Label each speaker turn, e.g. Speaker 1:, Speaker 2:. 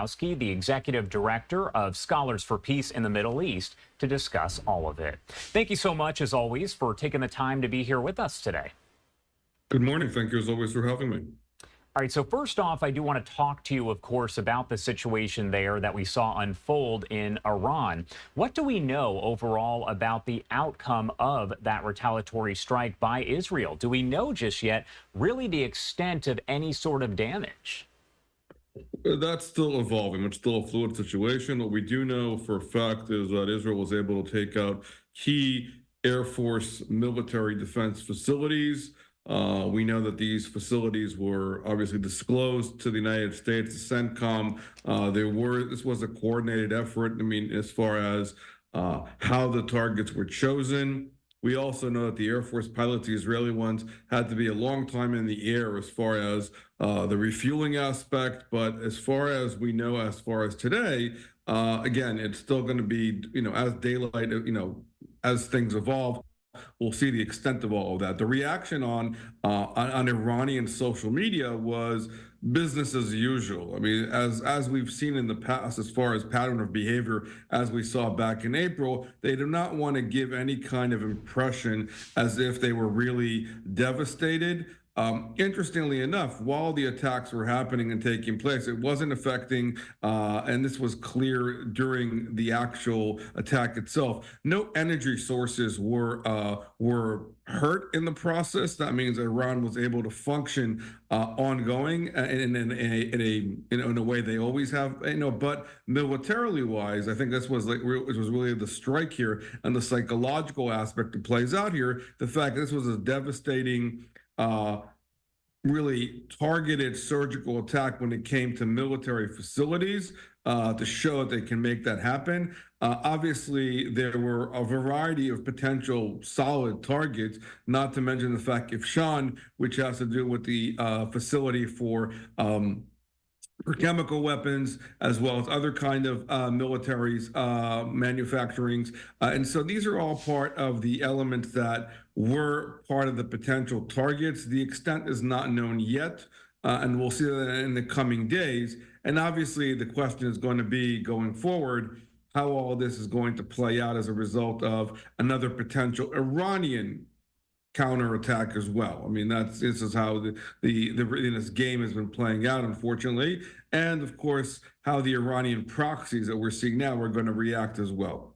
Speaker 1: the executive director of Scholars for Peace in the Middle East, to discuss all of it. Thank you so much, as always, for taking the time to be here with us today.
Speaker 2: Good morning. Thank you, as always, for having me.
Speaker 1: All right, so first off, I do want to talk to you, of course, about the situation there that we saw unfold in Iran. What do we know overall about the outcome of that retaliatory strike by Israel? Do we know just yet really the extent of any sort of damage?
Speaker 2: That's still evolving. It's still a fluid situation. What we do know for a fact is that Israel was able to take out key Air Force military defense facilities. We know that these facilities were obviously disclosed to the United States, the CENTCOM. This was a coordinated effort. I mean, as far as how the targets were chosen. We also know that the Air Force pilots, the Israeli ones, had to be a long time in the air as far as the refueling aspect. But as far as we know, as far as today, again, it's still going to be, as daylight, as things evolve, we'll see the extent of all of that. The reaction on Iranian social media was business as usual. I mean, as we've seen in the past, as far as pattern of behavior, as we saw back in April, they do not want to give any kind of impression as if they were really devastated. Interestingly enough, while the attacks were happening and taking place, it wasn't affecting, and this was clear during the actual attack itself. No energy sources were hurt in the process. That means Iran was able to function ongoing in a way they always have. But militarily wise, I think this was it was really the strike here and the psychological aspect that plays out here. The fact that this was a devastating. Really targeted surgical attack when it came to military facilities to show that they can make that happen. Obviously, there were a variety of potential solid targets, not to mention the fact Ifshan, which has to do with the facility for chemical weapons, as well as other kind of militaries, manufacturings. And so these are all part of the elements that were part of the potential targets. The extent is not known yet, and we'll see that in the coming days. And obviously, the question is going to be going forward, how all this is going to play out as a result of another potential Iranian counterattack as well. I mean, this is how this game has been playing out, unfortunately, and of course, how the Iranian proxies that we're seeing now are going to react as well.